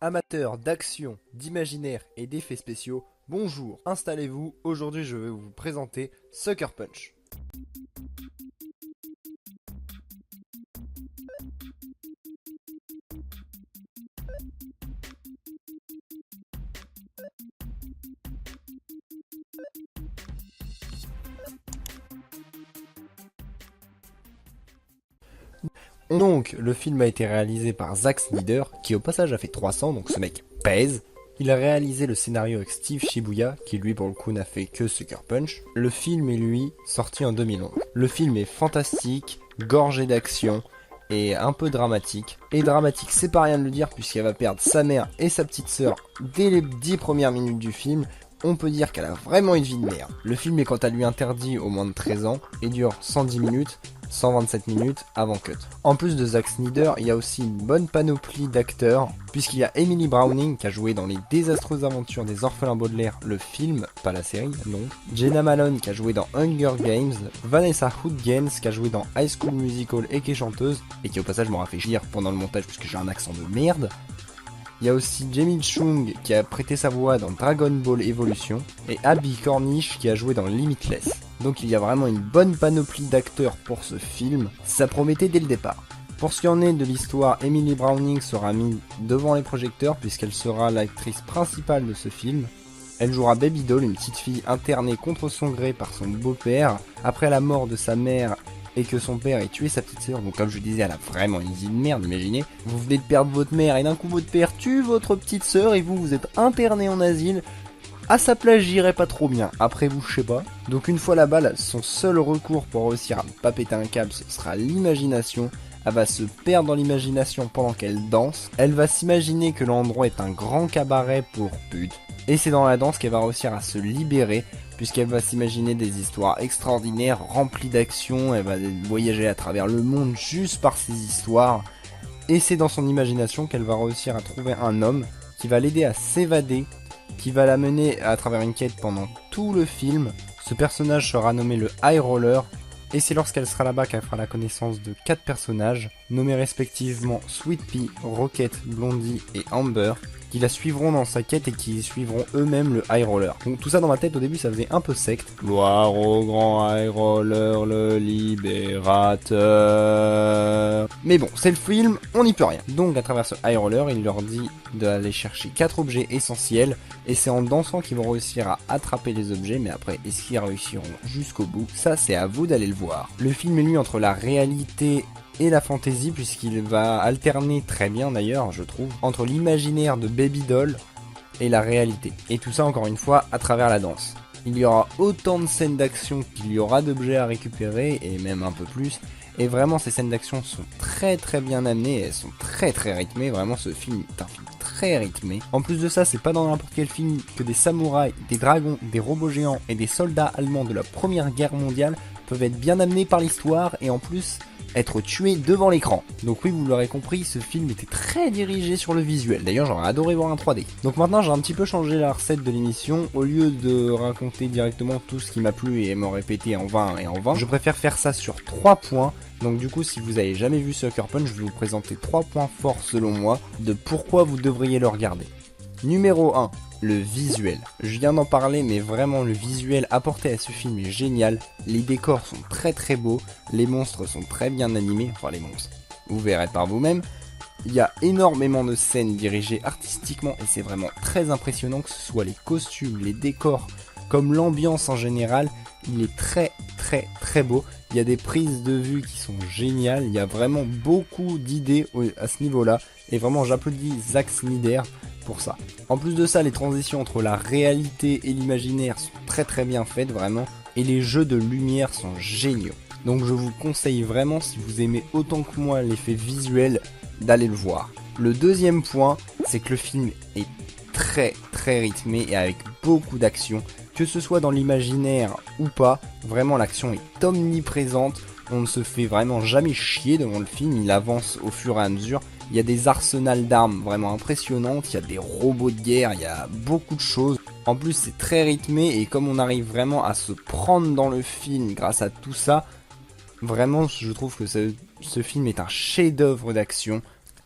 Amateurs d'action, d'imaginaire et d'effets spéciaux, bonjour, installez-vous, aujourd'hui je vais vous présenter Sucker Punch. Donc, le film a été réalisé par Zack Snyder, qui au passage a fait 300, donc ce mec pèse. Il a réalisé le scénario avec Steve Shibuya, qui lui pour le coup n'a fait que Sucker Punch. Le film est lui sorti en 2011. Le film est fantastique, gorgé d'action et un peu dramatique. Et dramatique, c'est pas rien de le dire puisqu'elle va perdre sa mère et sa petite sœur dès les 10 premières minutes du film. On peut dire qu'elle a vraiment une vie de merde. Le film est quant à lui interdit aux moins de 13 ans et dure 110 minutes. 127 minutes avant cut. En plus de Zack Snyder, il y a aussi une bonne panoplie d'acteurs, puisqu'il y a Emily Browning qui a joué dans Les désastreuses aventures des orphelins Baudelaire, le film, pas la série, non. Jenna Malone qui a joué dans Hunger Games, Vanessa Hudgens qui a joué dans High School Musical et qui est chanteuse, et qui au passage m'aura fait rire pendant le montage puisque j'ai un accent de merde. Il y a aussi Jamie Chung qui a prêté sa voix dans Dragon Ball Evolution et Abby Cornish qui a joué dans Limitless. Donc il y a vraiment une bonne panoplie d'acteurs pour ce film, ça promettait dès le départ. Pour ce qui en est de l'histoire, Emily Browning sera mise devant les projecteurs puisqu'elle sera l'actrice principale de ce film. Elle jouera Baby Doll, une petite fille internée contre son gré par son beau-père après la mort de sa mère et que son père ait tué sa petite sœur. Donc comme je disais, elle a vraiment une vie de merde, imaginez. Vous venez de perdre votre mère et d'un coup votre père tue votre petite sœur et vous êtes interné en asile. À sa place, j'irais pas trop bien. Après vous, je sais pas. Donc une fois là-bas, son seul recours pour réussir à ne pas péter un câble, ce sera l'imagination. Elle va se perdre dans l'imagination pendant qu'elle danse. Elle va s'imaginer que l'endroit est un grand cabaret pour putes. Et c'est dans la danse qu'elle va réussir à se libérer, puisqu'elle va s'imaginer des histoires extraordinaires, remplies d'action. Elle va voyager à travers le monde juste par ces histoires. Et c'est dans son imagination qu'elle va réussir à trouver un homme qui va l'aider à s'évader, qui va la mener à travers une quête pendant tout le film. Ce personnage sera nommé le High Roller, et c'est lorsqu'elle sera là-bas qu'elle fera la connaissance de 4 personnages, nommés respectivement Sweet Pea, Rocket, Blondie et Amber, qui la suivront dans sa quête et qui suivront eux-mêmes le High Roller. Donc tout ça dans ma tête au début ça faisait un peu secte. Gloire au grand High Roller, le libérateur. Mais bon, c'est le film, on n'y peut rien. Donc à travers ce High Roller, il leur dit d'aller chercher 4 objets essentiels, et c'est en dansant qu'ils vont réussir à attraper les objets, mais après, est-ce qu'ils réussiront jusqu'au bout? Ça, c'est à vous d'aller le voir. Le film est lui entre la réalité et la fantasy, puisqu'il va alterner très bien d'ailleurs, je trouve, entre l'imaginaire de Baby Doll et la réalité. Et tout ça, encore une fois, à travers la danse. Il y aura autant de scènes d'action qu'il y aura d'objets à récupérer, et même un peu plus. Et vraiment, ces scènes d'action sont très bien amenées, elles sont très rythmées. Vraiment, ce film est un film très rythmé. En plus de ça, c'est pas dans n'importe quel film que des samouraïs, des dragons, des robots géants et des soldats allemands de la Première Guerre mondiale peuvent être bien amenés par l'histoire et en plus être tués devant l'écran. Donc oui, vous l'aurez compris, ce film était très dirigé sur le visuel. D'ailleurs, j'aurais adoré voir un 3D. Donc maintenant, j'ai un petit peu changé la recette de l'émission. Au lieu de raconter directement tout ce qui m'a plu et me répéter en vain et en vain, je préfère faire ça sur 3 points. Donc du coup, si vous avez jamais vu Sucker Punch, je vais vous présenter 3 points forts selon moi de pourquoi vous devriez le regarder. Numéro 1, le visuel. Je viens d'en parler, mais vraiment le visuel apporté à ce film est génial. Les décors sont très beaux, les monstres sont très bien animés, enfin les monstres, vous verrez par vous-même. Il y a énormément de scènes dirigées artistiquement et c'est vraiment très impressionnant, que ce soit les costumes, les décors, comme l'ambiance en général. Il est très beau. Il y a des prises de vue qui sont géniales. Il y a vraiment beaucoup d'idées à ce niveau-là. Et vraiment, j'applaudis Zack Snyder pour ça. En plus de ça, les transitions entre la réalité et l'imaginaire sont très bien faites, vraiment. Et les jeux de lumière sont géniaux. Donc je vous conseille vraiment, si vous aimez autant que moi l'effet visuel, d'aller le voir. Le deuxième point, c'est que le film est très rythmé et avec beaucoup d'action. Que ce soit dans l'imaginaire ou pas, vraiment l'action est omniprésente. On ne se fait vraiment jamais chier devant le film, il avance au fur et à mesure. Il y a des arsenals d'armes vraiment impressionnantes, il y a des robots de guerre, il y a beaucoup de choses. En plus c'est très rythmé et comme on arrive vraiment à se prendre dans le film grâce à tout ça, vraiment je trouve que ce film est un chef-d'œuvre d'action.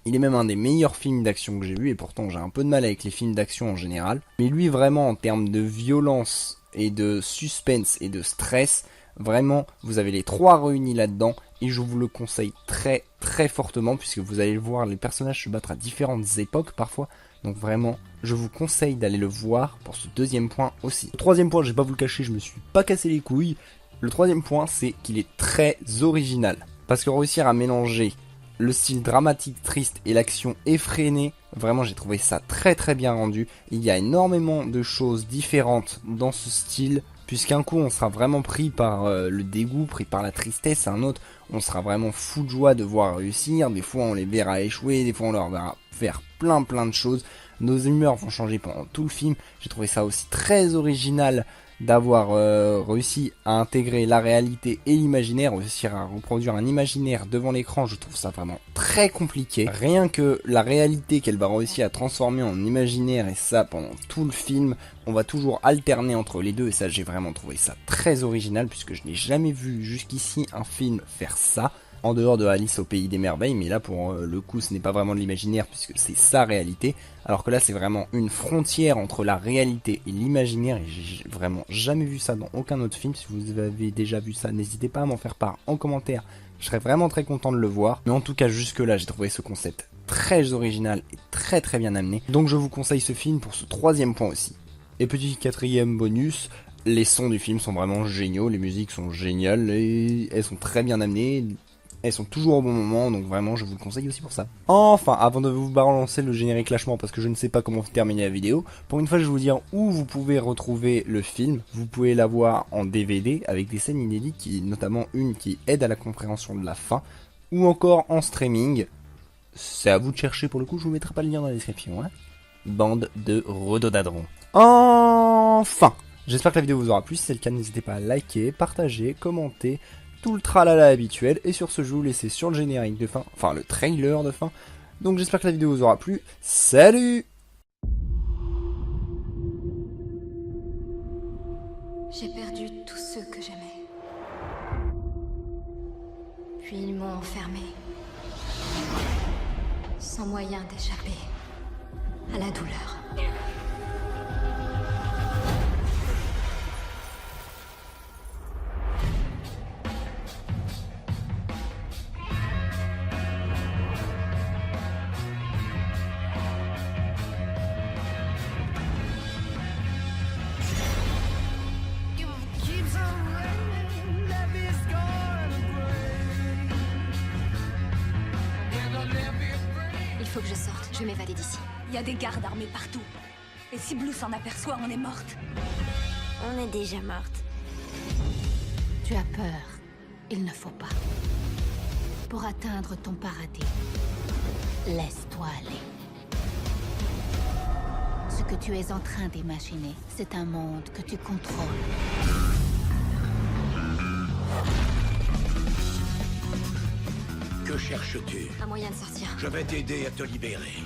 Il est même un des meilleurs films d'action que j'ai vu, et pourtant j'ai un peu de mal avec les films d'action en général. Mais lui vraiment en termes de violence et de suspense et de stress, vraiment vous avez les trois réunis là-dedans, et je vous le conseille très très fortement, puisque vous allez le voir, les personnages se battent à différentes époques parfois. Donc vraiment, je vous conseille d'aller le voir pour ce deuxième point aussi. Le troisième point, je vais pas vous le cacher, je me suis pas cassé les couilles. Le troisième point, c'est qu'il est très original. Parce que réussir à mélanger le style dramatique, triste et l'action effrénée, vraiment j'ai trouvé ça très très bien rendu. Il y a énormément de choses différentes dans ce style, puisqu'un coup on sera vraiment pris par le dégoût, pris par la tristesse, un autre on sera vraiment fou de joie de voir réussir, des fois on les verra échouer, des fois on leur verra faire plein de choses, nos humeurs vont changer pendant tout le film. J'ai trouvé ça aussi très original d'avoir réussi à intégrer la réalité et l'imaginaire, réussir à reproduire un imaginaire devant l'écran. Je trouve ça vraiment très compliqué. Rien que la réalité qu'elle va réussir à transformer en imaginaire, et ça pendant tout le film, on va toujours alterner entre les deux, et ça j'ai vraiment trouvé ça très original, puisque je n'ai jamais vu jusqu'ici un film faire ça. En dehors de Alice au pays des merveilles, mais là pour le coup ce n'est pas vraiment de l'imaginaire puisque c'est sa réalité, alors que là c'est vraiment une frontière entre la réalité et l'imaginaire, et j'ai vraiment jamais vu ça dans aucun autre film. Si vous avez déjà vu ça, n'hésitez pas à m'en faire part en commentaire, je serais vraiment très content de le voir. Mais en tout cas jusque là j'ai trouvé ce concept très original et très bien amené, donc je vous conseille ce film pour ce troisième point aussi. Et petit quatrième bonus, les sons du film sont vraiment géniaux, les musiques sont géniales et elles sont très bien amenées. Elles sont toujours au bon moment, donc vraiment je vous le conseille aussi pour ça. Enfin, avant de vous balancer le générique lâchement, parce que je ne sais pas comment terminer la vidéo, pour une fois je vais vous dire où vous pouvez retrouver le film. Vous pouvez l'avoir en DVD avec des scènes inédites, notamment une qui aide à la compréhension de la fin, ou encore en streaming. C'est à vous de chercher pour le coup, je vous mettrai pas le lien dans la description. Hein. Bande de rhododendrons. Enfin, j'espère que la vidéo vous aura plu. Si c'est le cas, n'hésitez pas à liker, partager, commenter, tout le tralala habituel. Et sur ce, je vais vous laisser sur le générique de fin, enfin le trailer de fin. Donc j'espère que la vidéo vous aura plu. Salut! J'ai perdu tous ceux que j'aimais. Puis ils m'ont enfermé. Sans moyen d'échapper à la douleur. Il faut que je sorte, je vais m'évader d'ici. Il y a des gardes armés partout. Et si Blue s'en aperçoit, on est morte. On est déjà morte. Tu as peur. Il ne faut pas. Pour atteindre ton paradis, laisse-toi aller. Ce que tu es en train d'imaginer, c'est un monde que tu contrôles. Que cherches-tu? Un moyen de sortir. Je vais t'aider à te libérer.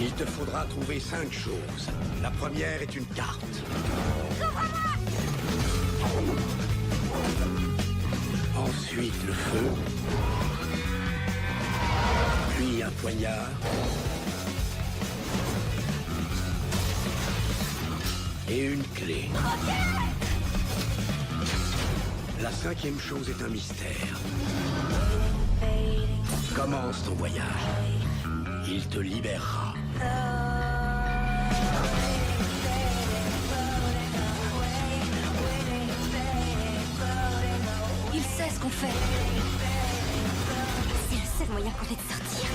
Il te faudra trouver 5 choses. La première est une carte. Ensuite, le feu. Puis un poignard. Et une clé. La 5e chose est un mystère. Commence ton voyage. Il te libérera. Il sait ce qu'on fait. C'est le seul moyen qu'on ait de sortir.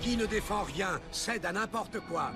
Qui ne défend rien cède à n'importe quoi.